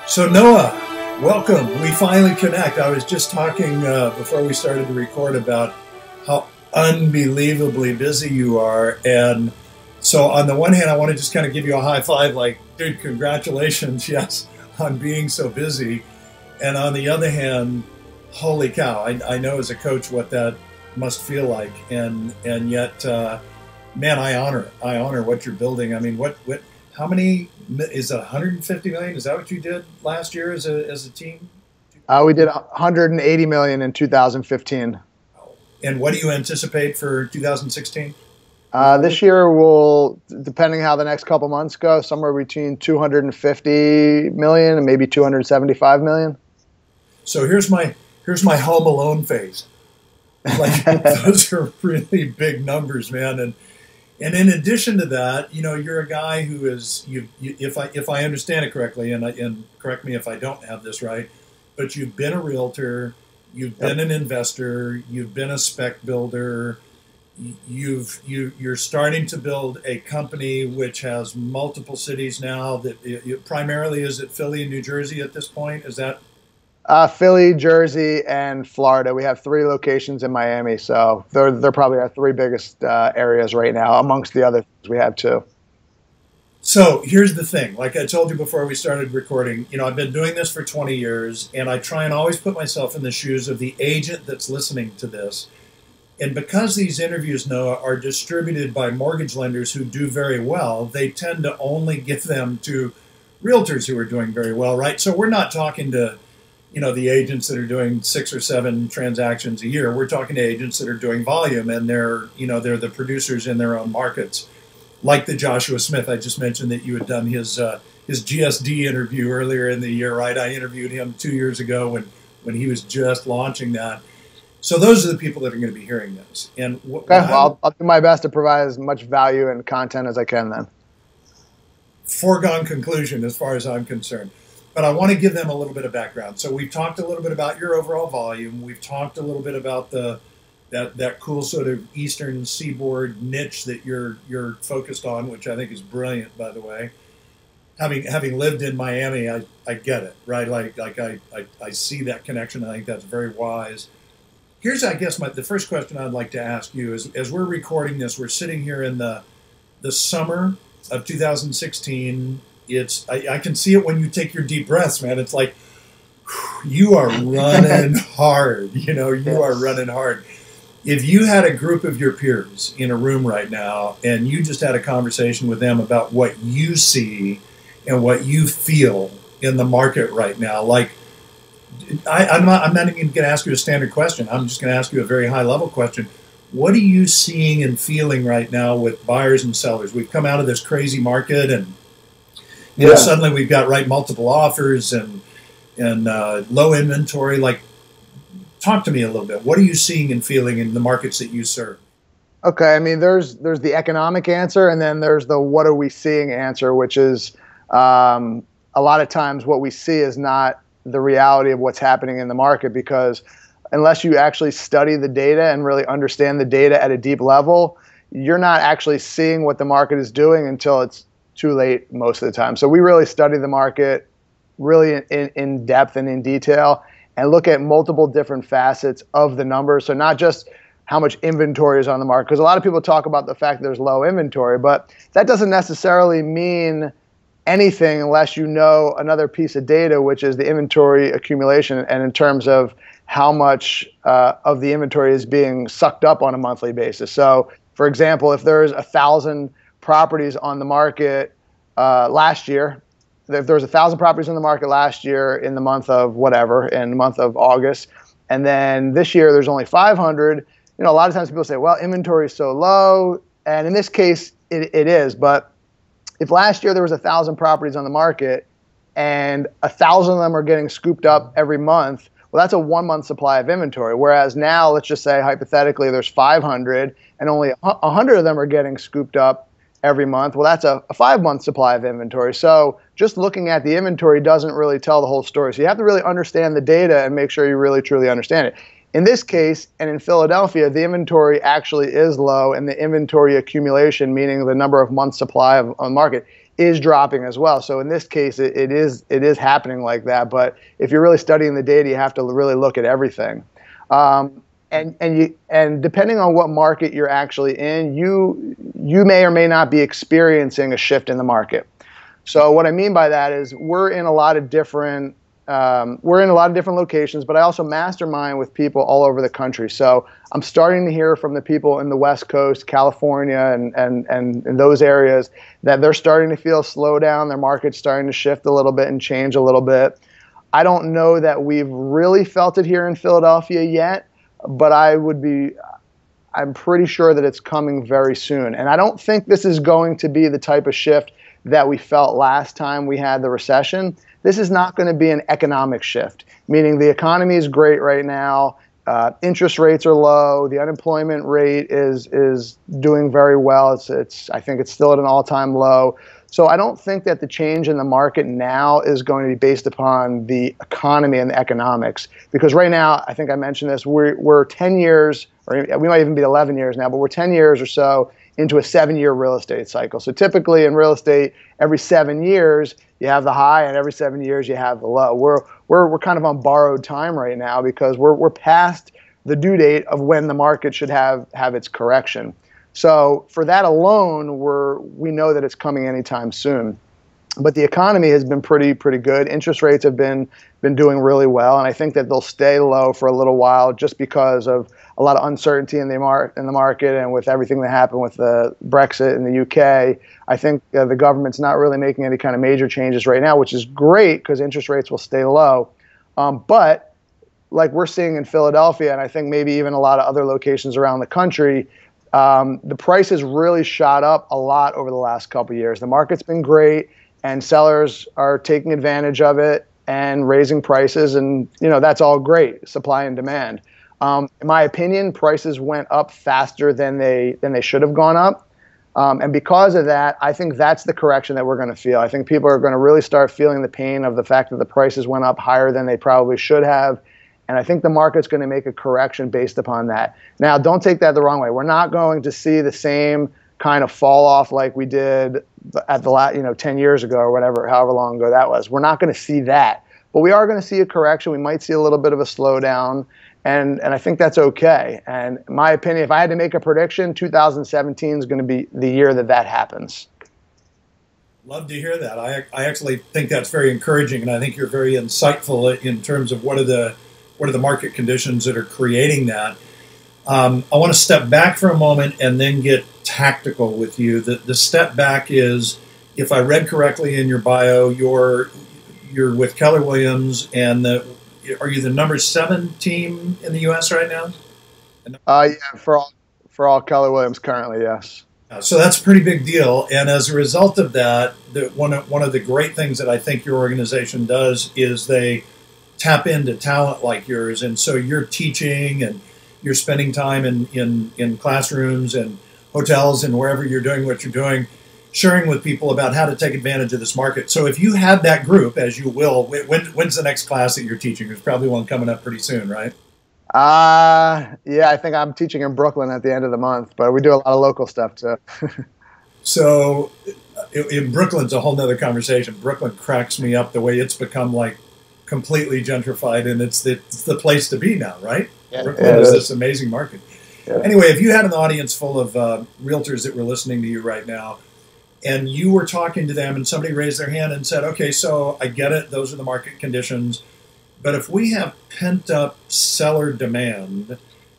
So Noah, welcome. We finally connect. I was just talking before we started to record about how unbelievably busy you are. And so on the one hand, I want to just kind of give you a high five, like, dude, congratulations, yes, on being so busy. And on the other hand, holy cow, I know as a coach what that must feel like. And yet, man, I honor it. I honor what you're building. I mean, how many, is it 150 million? Is that what you did last year as a team? We did 180 million in 2015. And what do you anticipate for 2016? This year will, depending how the next couple months go, somewhere between 250 million and maybe 275 million. So here's my Home Alone phase. Like, those are really big numbers, man. And in addition to that, you know, you're a guy who is, if I understand it correctly, and correct me if I don't have this right, but you've been a realtor, you've been an investor, you've been a spec builder, you're starting to build a company which has multiple cities now. That primarily, is it Philly and New Jersey at this point? Is that? Philly, Jersey, and Florida. We have 3 locations in Miami, so they're probably our 3 biggest areas right now, amongst the other things we have too. So here's the thing. Like I told you before we started recording, you know, I've been doing this for 20 years, and I try and always put myself in the shoes of the agent that's listening to this. And because these interviews, Noah, are distributed by mortgage lenders who do very well, they tend to only give them to realtors who are doing very well, right? So we're not talking to, you know, the agents that are doing 6 or 7 transactions a year. We're talking to agents that are doing volume, and they're the producers in their own markets. Like the Joshua Smith, I just mentioned that you had done his GSD interview earlier in the year, right? I interviewed him 2 years ago when he was just launching that. So those are the people that are going to be hearing this. And I'll do my best to provide as much value and content as I can then. Foregone conclusion as far as I'm concerned. But I want to give them a little bit of background. So we've talked a little bit about your overall volume. We've talked a little bit about that cool sort of Eastern Seaboard niche that you're focused on, which I think is brilliant, by the way. Having lived in Miami, I get it, right? Like I see that connection. I think that's very wise. Here's, I guess, the first question I'd like to ask you is, as we're recording this, we're sitting here in the summer of 2016. I can see it when you take your deep breaths, man. It's like, you are running hard. You know, you are running hard. If you had a group of your peers in a room right now and you just had a conversation with them about what you see and what you feel in the market right now, like, I'm not even going to ask you a standard question. I'm just going to ask you a very high level question. What are you seeing and feeling right now with buyers and sellers? We've come out of this crazy market, and you know, suddenly we've got multiple offers and low inventory. Like, talk to me a little bit. What are you seeing and feeling in the markets that you serve? Okay, I mean, there's the economic answer, and then there's the what are we seeing answer, which is a lot of times what we see is not the reality of what's happening in the market, because unless you actually study the data and really understand the data at a deep level, you're not actually seeing what the market is doing until it's too late most of the time. So we really study the market really in depth and in detail and look at multiple different facets of the numbers. So not just how much inventory is on the market, because a lot of people talk about the fact that there's low inventory, but that doesn't necessarily mean anything unless you know another piece of data, which is the inventory accumulation, and in terms of how much of the inventory is being sucked up on a monthly basis. So, for example, if there's 1,000 properties on the market last year, if there was 1,000 properties on the market last year in the month of whatever, in the month of August, and then this year there's only 500, you know, a lot of times people say, well, inventory is so low, and in this case it is, but if last year there was 1,000 properties on the market and 1,000 of them are getting scooped up every month, well, that's a 1-month supply of inventory. Whereas now, let's just say hypothetically there's 500 and only 100 of them are getting scooped up every month. Well, that's a 5-month supply of inventory. So just looking at the inventory doesn't really tell the whole story. So you have to really understand the data and make sure you really truly understand it. In this case, and in Philadelphia, the inventory actually is low, and the inventory accumulation, meaning the number of months supply on the market, is dropping as well. So in this case, it is happening like that. But if you're really studying the data, you have to really look at everything. And depending on what market you're actually in, you may or may not be experiencing a shift in the market. So what I mean by that is we're in a lot of different locations, but I also mastermind with people all over the country. So I'm starting to hear from the people in the West Coast, California, and in those areas that they're starting to feel a slowdown. Their market's starting to shift a little bit and change a little bit. I don't know that we've really felt it here in Philadelphia yet, but I'm pretty sure that it's coming very soon. And I don't think this is going to be the type of shift that we felt last time we had the recession. This is not going to be an economic shift, meaning the economy is great right now. Interest rates are low. The unemployment rate is doing very well. I think it's still at an all-time low. So I don't think that the change in the market now is going to be based upon the economy and the economics. Because right now, I think I mentioned this, we're 10 years, or we might even be 11 years now, but we're 10 years or so into a 7-year real estate cycle. So typically in real estate, every 7 years you have the high, and every 7 years you have the low. We're kind of on borrowed time right now because we're past the due date of when the market should have its correction. So for that alone, we know that it's coming anytime soon. But the economy has been pretty good. Interest rates have been doing really well, and I think that they'll stay low for a little while just because of a lot of uncertainty in the market, and with everything that happened with the Brexit in the UK. I think the government's not really making any kind of major changes right now, which is great because interest rates will stay low. But like we're seeing in Philadelphia, and I think maybe even a lot of other locations around the country, the prices really shot up a lot over the last couple of years. The market's been great, and sellers are taking advantage of it and raising prices, and that's all great, supply and demand. In my opinion, prices went up faster than they should have gone up, and because of that, I think that's the correction that we're going to feel. I think people are going to really start feeling the pain of the fact that the prices went up higher than they probably should have. And I think the market's going to make a correction based upon that. Now, don't take that the wrong way. We're not going to see the same kind of fall off like we did at the 10 years ago or whatever, however long ago that was. We're not going to see that, but we are going to see a correction. We might see a little bit of a slowdown, and I think that's okay. And in my opinion, if I had to make a prediction, 2017 is going to be the year that happens. Love to hear that. I actually think that's very encouraging, and I think you're very insightful in terms of what are the market conditions that are creating that. I want to step back for a moment and then get tactical with you. The step back is, if I read correctly in your bio, you're with Keller Williams, and are you the number 7 team in the U.S. right now? Yeah, for all Keller Williams currently, yes. So that's a pretty big deal, and as a result of that, one of the great things that I think your organization does is they tap into talent like yours, and so you're teaching and you're spending time in classrooms and hotels and wherever you're doing what you're doing, sharing with people about how to take advantage of this market. So if you had that group, as you will, when's the next class that you're teaching? There's probably one coming up pretty soon, right? Yeah, I think I'm teaching in Brooklyn at the end of the month, but we do a lot of local stuff too. So in Brooklyn's a whole nother conversation. Brooklyn cracks me up the way it's become like completely gentrified, and it's the place to be now, right? Yeah, Brooklyn is this amazing market. Yeah. Anyway, if you had an audience full of realtors that were listening to you right now, and you were talking to them, and somebody raised their hand and said, okay, so I get it, those are the market conditions, but if we have pent-up seller demand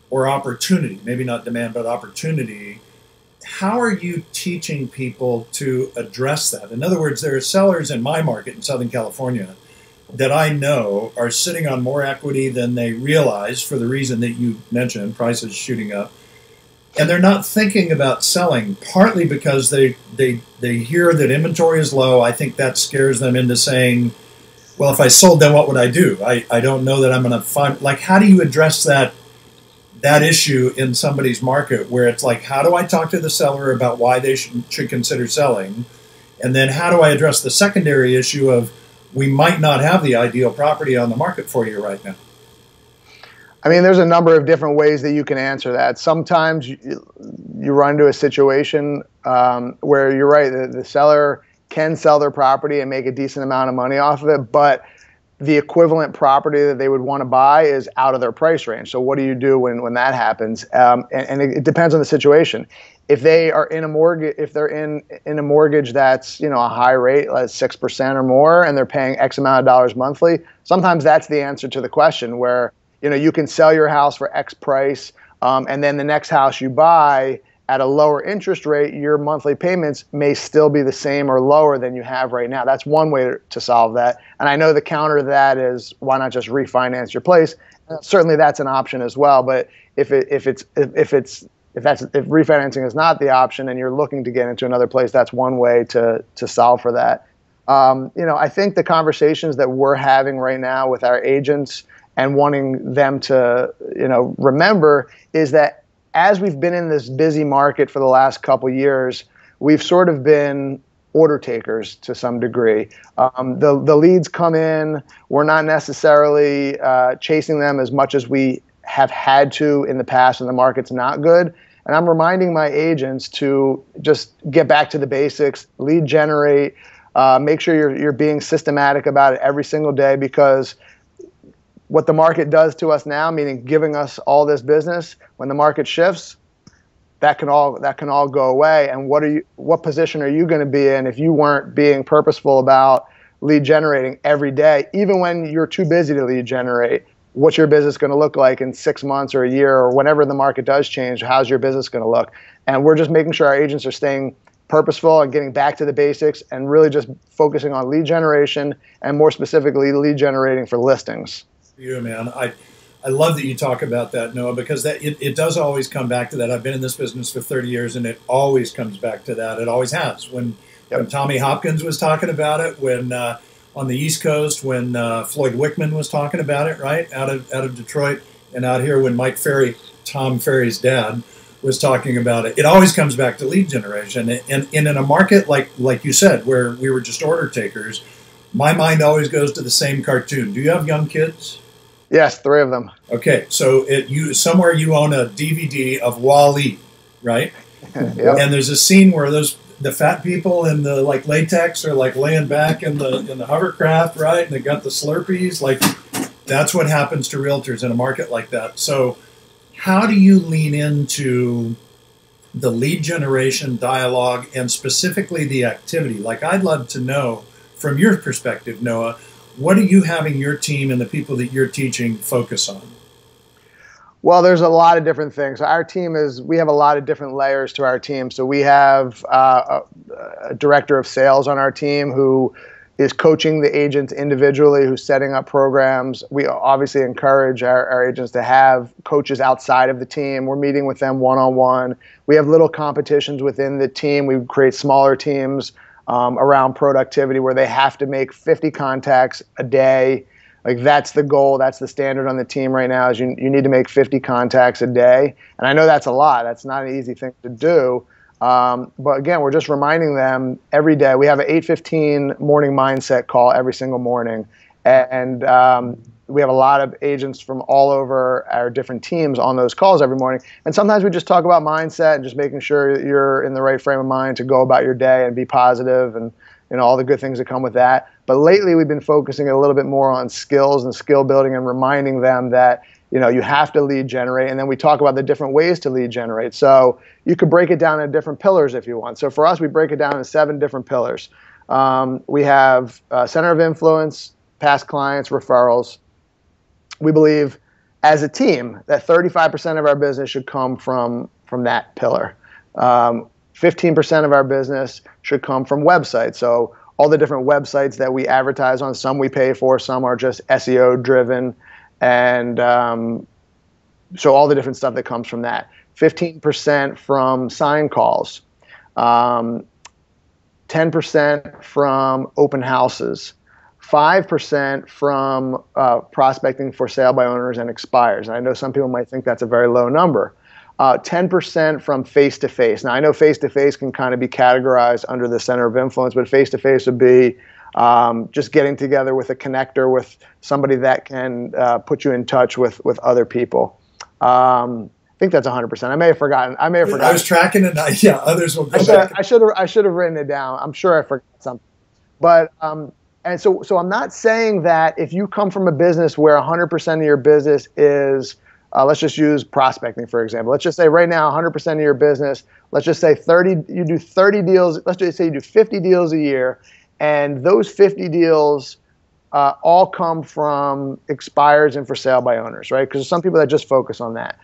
or opportunity, maybe not demand, but opportunity, how are you teaching people to address that? In other words, there are sellers in my market in Southern California that I know are sitting on more equity than they realize for the reason that you mentioned, prices shooting up. And they're not thinking about selling, partly because they hear that inventory is low. I think that scares them into saying, well, if I sold, then what would I do? I don't know that I'm going to find, like, how do you address that issue in somebody's market where it's like, how do I talk to the seller about why they should consider selling? And then how do I address the secondary issue of, we might not have the ideal property on the market for you right now? I mean, there's a number of different ways that you can answer that. Sometimes you run into a situation where you're right, the seller can sell their property and make a decent amount of money off of it, but the equivalent property that they would want to buy is out of their price range. So what do you do when that happens? And it depends on the situation. If they are in a mortgage, if they're in a mortgage that's, you know, a high rate, like 6% or more, and they're paying X amount of dollars monthly, sometimes that's the answer to the question, where, you know, you can sell your house for X price, and then the next house you buy at a lower interest rate, your monthly payments may still be the same or lower than you have right now. That's one way to solve that. And I know the counter to that is, why not just refinance your place? Certainly that's an option as well. But if refinancing is not the option and you're looking to get into another place, that's one way to solve for that. You know, I think the conversations that we're having right now with our agents and wanting them to, you know, remember is that as we've been in this busy market for the last couple years, we've sort of been order takers to some degree. The leads come in, we're not necessarily chasing them as much as we have had to in the past when the market's not good. And I'm reminding my agents to just get back to the basics, lead generate, make sure you're being systematic about it every single day, because what the market does to us now, meaning giving us all this business, when the market shifts, that can all go away. And what position are you going to be in if you weren't being purposeful about lead generating every day, even when you're too busy to lead generate? What's your business going to look like in 6 months or a year, or whenever the market does change? How's your business going to look? And we're just making sure our agents are staying purposeful and getting back to the basics and really just focusing on lead generation, and more specifically, lead generating for listings. You, man, I love that you talk about that, Noah, because that it does always come back to that. I've been in this business for 30 years, and it always comes back to that. It always has. When Tommy Hopkins was talking about it, when on the East Coast, when Floyd Wickman was talking about it, right, out of Detroit, and out here when Mike Ferry, Tom Ferry's dad, was talking about it, it always comes back to lead generation. And in a market like you said, where we were just order takers, my mind always goes to the same cartoon. Do you have young kids? Yes, 3 of them. Okay, so somewhere you own a DVD of Wall-E, right? Yep. And there's a scene where the fat people in the like latex are like laying back in the hovercraft, right? And they got the Slurpees. Like, that's what happens to realtors in a market like that. So how do you lean into the lead generation dialogue and specifically the activity? Like, I'd love to know from your perspective, Noah, what are you having your team and the people that you're teaching focus on? Well, there's a lot of different things. We have a lot of different layers to our team. So we have a director of sales on our team who is coaching the agents individually, who's setting up programs. We obviously encourage our agents to have coaches outside of the team. We're meeting with them one-on-one. We have little competitions within the team. We create smaller teams around productivity where they have to make 50 contacts a day. Like, that's the goal. That's the standard on the team right now, is you need to make 50 contacts a day. And I know that's a lot. That's not an easy thing to do. But again, we're just reminding them every day. We have an 8:15 morning mindset call every single morning. And we have a lot of agents from all over our different teams on those calls every morning. And sometimes we just talk about mindset and just making sure you're in the right frame of mind to go about your day and be positive, and, you know, all the good things that come with that. But lately we've been focusing a little bit more on skills and skill building, and reminding them that, you know, you have to lead generate. And then we talk about the different ways to lead generate. So you could break it down into different pillars if you want. So for us, we break it down into 7 different pillars. We have center of influence, past clients, referrals. We believe as a team that 35% of our business should come from that pillar. 15% of our business should come from websites. So all the different websites that we advertise on, some we pay for, some are just SEO driven. And so all the different stuff that comes from that. 15% from sign calls. 10% from open houses. 5% from prospecting for sale by owners and expires. And I know some people might think that's a very low number. 10% from face-to-face. Now, I know face-to-face can kind of be categorized under the center of influence, but face-to-face would be just getting together with a connector, with somebody that can put you in touch with other people. I think that's 100%. I may have forgotten. I was tracking it. Yeah, others will go back. I should have written it down. I'm sure I forgot something. But and so I'm not saying that if you come from a business where 100% of your business is, let's just use prospecting, for example. Let's just say right now 100% of your business, let's just say you do 30 deals. Let's just say you do 50 deals a year, and those 50 deals all come from expires and for sale by owners, right? Because there's some people that just focus on that.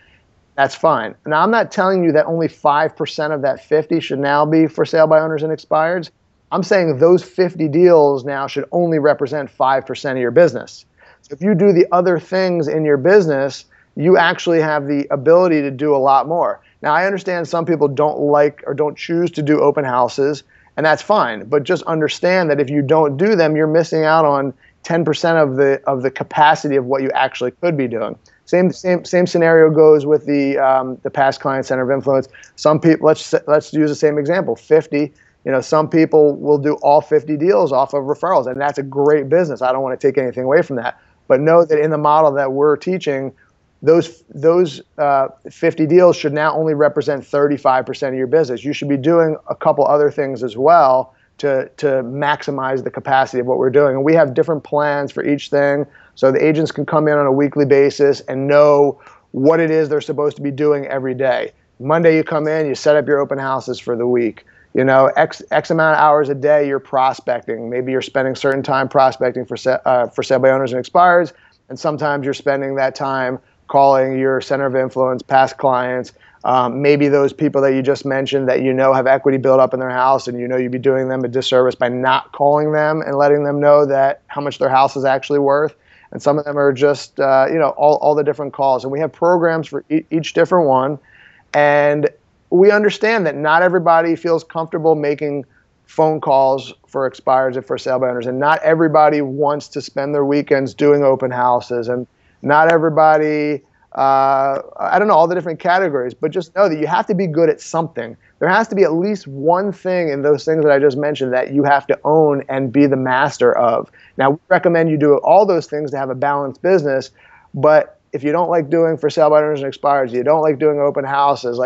That's fine. Now, I'm not telling you that only 5% of that 50 should now be for sale by owners and expireds. I'm saying those 50 deals now should only represent 5% of your business. So if you do the other things in your business, you actually have the ability to do a lot more. Now, I understand some people don't like or don't choose to do open houses, and that's fine. But just understand that if you don't do them, you're missing out on 10% of the capacity of what you actually could be doing. Same scenario goes with the past client center of influence. Some people, let's use the same example, 50. Some people will do all 50 deals off of referrals, and that's a great business. I don't want to take anything away from that. But know that in the model that we're teaching, those 50 deals should now only represent 35% of your business. You should be doing a couple other things as well to maximize the capacity of what we're doing. And we have different plans for each thing, so the agents can come in on a weekly basis and know what it is they're supposed to be doing every day. Monday you come in, you set up your open houses for the week. X amount of hours a day you're prospecting. Maybe you're spending certain time prospecting for sale by owners and expireds, and sometimes you're spending that time calling your center of influence, past clients, maybe those people that you just mentioned that have equity built up in their house, and you'd be doing them a disservice by not calling them and letting them know that how much their house is actually worth. And some of them are just all the different calls. And we have programs for each different one. And we understand that not everybody feels comfortable making phone calls for expireds and for sale by owners, and not everybody wants to spend their weekends doing open houses, and not everybody, I don't know, all the different categories, but just know that you have to be good at something. There has to be at least one thing in those things that I just mentioned that you have to own and be the master of. Now, we recommend you do all those things to have a balanced business, but if you don't like doing for sale by owners and expireds, you don't like doing open houses,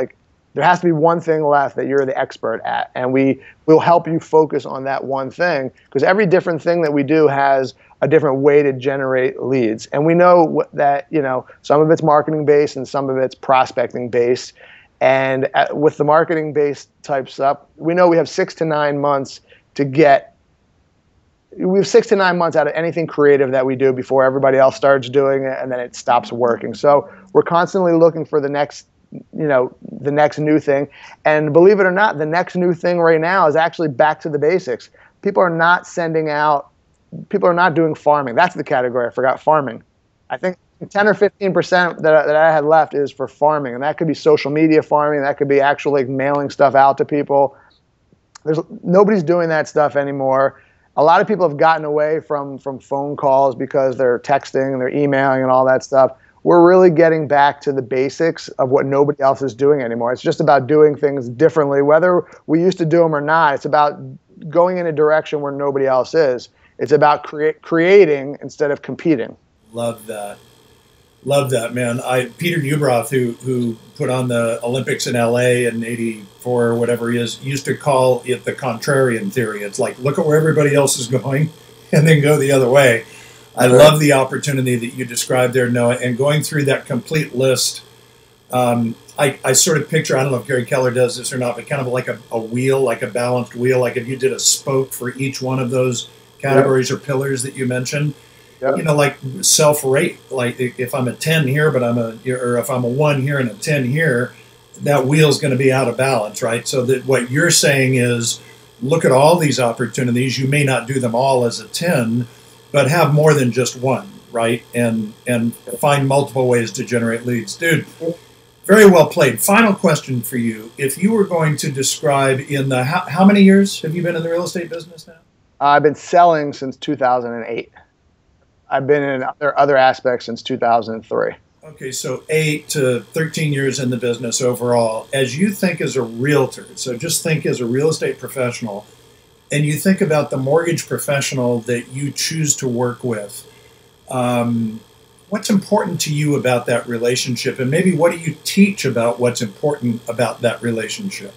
there has to be one thing left that you're the expert at, and we will help you focus on that one thing, because every different thing that we do has a different way to generate leads. And we know that, some of it's marketing based and some of it's prospecting based. And with the marketing based type stuff, we know we have 6 to 9 months we have 6 to 9 months out of anything creative that we do before everybody else starts doing it, and then it stops working. So we're constantly looking for the next new thing. And believe it or not, the next new thing right now is actually back to the basics. People are not doing farming. That's the category. I forgot farming. I think 10 or 15% that I had left is for farming. And that could be social media farming. That could be actually mailing stuff out to people. Nobody's doing that stuff anymore. A lot of people have gotten away from phone calls because they're texting and they're emailing and all that stuff. We're really getting back to the basics of what nobody else is doing anymore. It's just about doing things differently. Whether we used to do them or not, it's about going in a direction where nobody else is. It's about creating instead of competing. Love that, man. Peter Ueberroth, who put on the Olympics in LA in '84 or whatever he is, used to call it the contrarian theory. It's like, look at where everybody else is going and then go the other way. I love the opportunity that you described there, Noah, and going through that complete list. I sort of picture, I don't know if Gary Keller does this or not, but kind of like a wheel, like a balanced wheel, like if you did a spoke for each one of those categories or pillars that you mentioned. Yep. Like self-rate, like if I'm a 10 here, or if I'm a 1 here and a 10 here, that wheel's going to be out of balance, right? So that what you're saying is, look at all these opportunities. You may not do them all as a 10, but have more than just one, right? And find multiple ways to generate leads. Dude, very well played. Final question for you. If you were going to describe how many years have you been in the real estate business now? I've been selling since 2008. I've been in other aspects since 2003. Okay, so 8 to 13 years in the business overall. As you think as a realtor, so just think as a real estate professional, and you think about the mortgage professional that you choose to work with, what's important to you about that relationship? And maybe what do you teach about what's important about that relationship?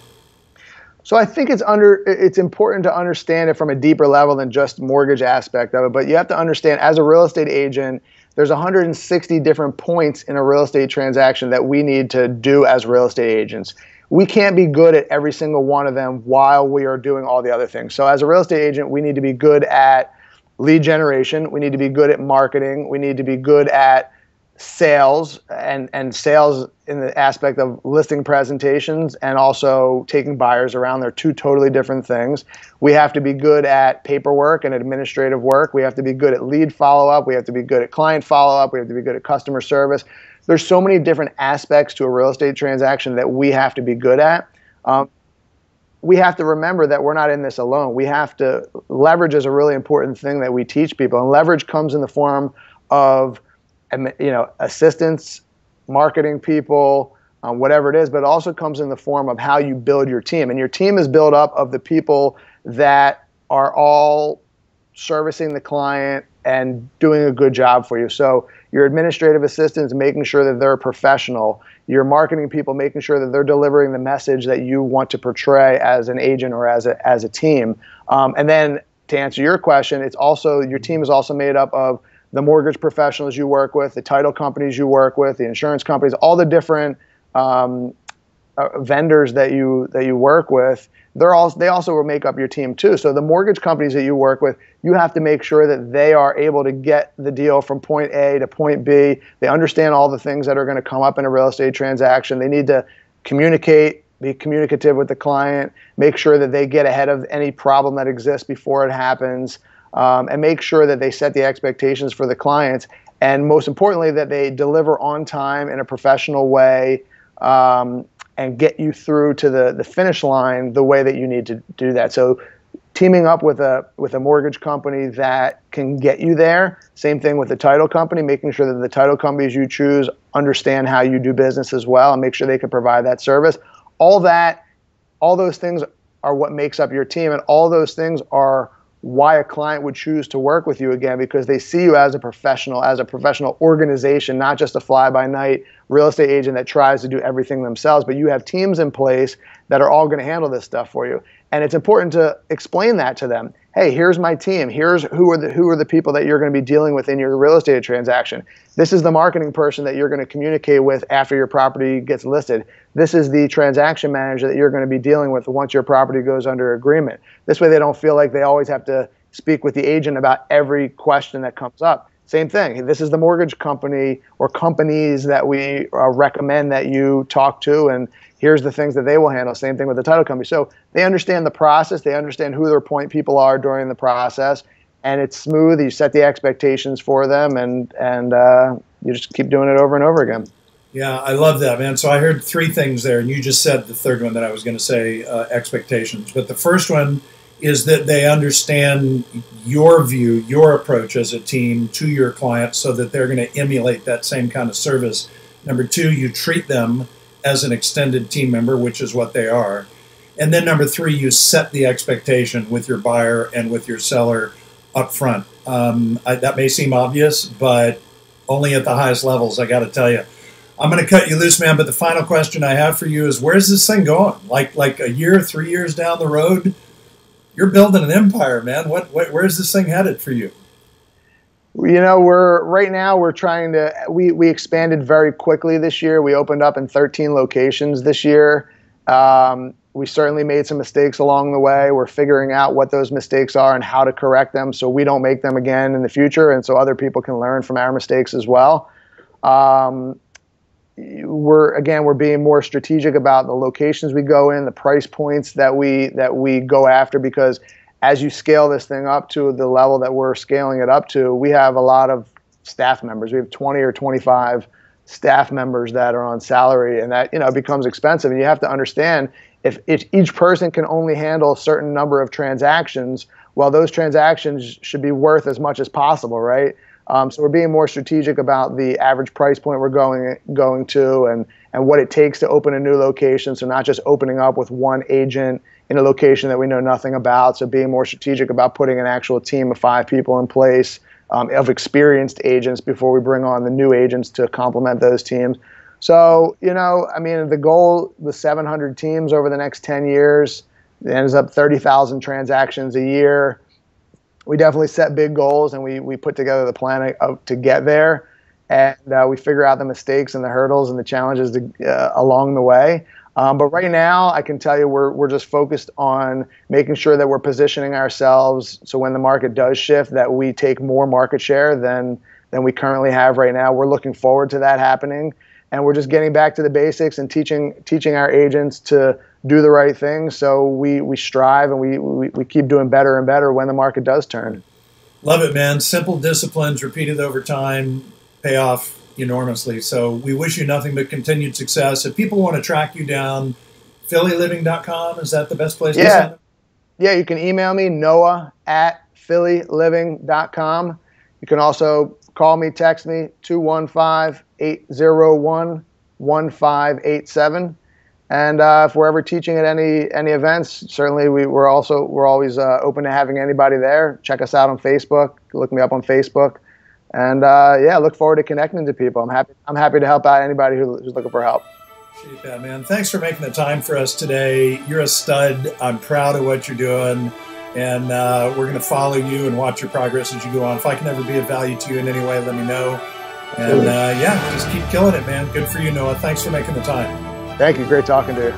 So I think it's important to understand it from a deeper level than just mortgage aspect of it. But you have to understand, as a real estate agent, there's 160 different points in a real estate transaction that we need to do as real estate agents. We can't be good at every single one of them while we are doing all the other things. So as a real estate agent, we need to be good at lead generation. We need to be good at marketing. We need to be good at sales and sales in the aspect of listing presentations and also taking buyers around. They're two totally different things. We have to be good at paperwork and administrative work. We have to be good at lead follow-up. We have to be good at client follow-up. We have to be good at customer service. There's so many different aspects to a real estate transaction that we have to be good at. We have to remember that we're not in this alone. We have to leverage is a really important thing that we teach people, and leverage comes in the form of assistants, marketing people, whatever it is, but it also comes in the form of how you build your team. And your team is built up of the people that are all servicing the client and doing a good job for you. So your administrative assistants, making sure that they're professional. Your marketing people, making sure that they're delivering the message that you want to portray as an agent or as a team. And then to answer your question, it's also, your team is also made up of the mortgage professionals you work with, the title companies you work with, the insurance companies, all the different vendors that you work with. They also will make up your team too. So the mortgage companies that you work with, you have to make sure that they are able to get the deal from point A to point B. They understand all the things that are going to come up in a real estate transaction. They need to communicate, be communicative with the client, make sure that they get ahead of any problem that exists before it happens. And make sure that they set the expectations for the clients, and most importantly, that they deliver on time in a professional way, and get you through to the finish line the way that you need to do that. So teaming up with a mortgage company that can get you there. Same thing with the title company, making sure that the title companies you choose understand how you do business as well and make sure they can provide that service. All those things are what makes up your team, and all those things are why a client would choose to work with you again, because they see you as a professional organization, not just a fly-by-night real estate agent that tries to do everything themselves, but you have teams in place that are all going to handle this stuff for you. And it's important to explain that to them. Hey, here's my team. Here's who are the people that you're going to be dealing with in your real estate transaction. This is the marketing person that you're going to communicate with after your property gets listed. This is the transaction manager that you're going to be dealing with once your property goes under agreement. This way they don't feel like they always have to speak with the agent about every question that comes up. Same thing. This is the mortgage company or companies that we recommend that you talk to, and here's the things that they will handle. Same thing with the title company. So they understand the process. They understand who their point people are during the process, and it's smooth. You set the expectations for them, and you just keep doing it over and over again. Yeah, I love that, man. So I heard three things there, and you just said the third one that I was going to say, expectations. But the first one is that they understand your view, your approach as a team to your clients so that they're going to emulate that same kind of service. Number two, you treat them as an extended team member, which is what they are. And then number three, you set the expectation with your buyer and with your seller up front. That may seem obvious, but only at the highest levels, I got to tell you. I'm going to cut you loose, man, but the final question I have for you is, where's this thing going? Like a year, 3 years down the road? You're building an empire, man. Where's this thing headed for you? You know, we expanded very quickly this year. We opened up in 13 locations this year. We certainly made some mistakes along the way. We're figuring out what those mistakes are and how to correct them so we don't make them again in the future, and so other people can learn from our mistakes as well. We're being more strategic about the locations we go in, the price points that we go after, because as you scale this thing up to the level that we're scaling it up to, we have a lot of staff members. We have 20 or 25 staff members that are on salary, and that, it becomes expensive. And you have to understand, if each person can only handle a certain number of transactions, well, those transactions should be worth as much as possible, right? So we're being more strategic about the average price point we're going to, and what it takes to open a new location. So not just opening up with one agent in a location that we know nothing about. So being more strategic about putting an actual team of 5 people in place, of experienced agents before we bring on the new agents to complement those teams. So, I mean, the goal was 700 teams over the next 10 years. It ends up 30,000 transactions a year. We definitely set big goals, and we put together the plan to get there. And we figure out the mistakes and the hurdles and the challenges along the way. But right now, I can tell you we're just focused on making sure that we're positioning ourselves so when the market does shift, that we take more market share than we currently have right now. We're looking forward to that happening. And we're just getting back to the basics and teaching our agents to do the right thing. So we strive and we keep doing better and better when the market does turn. Love it, man. Simple disciplines repeated over time pay off enormously. So we wish you nothing but continued success. If people want to track you down, PhillyLiving.com, is that the best place to send them? Yeah, you can email me, noah@PhillyLiving.com. You can also call me, text me, 215-801-1587. And if we're ever teaching at any events, certainly we're always open to having anybody there. Check us out on Facebook. Look me up on Facebook. And look forward to connecting to people. I'm happy to help out anybody who's looking for help. Appreciate that, man. Thanks for making the time for us today. You're a stud. I'm proud of what you're doing. And we're going to follow you and watch your progress as you go on. If I can ever be of value to you in any way, let me know. And just keep killing it, man. Good for you, Noah. Thanks for making the time. Thank you. Great talking to you.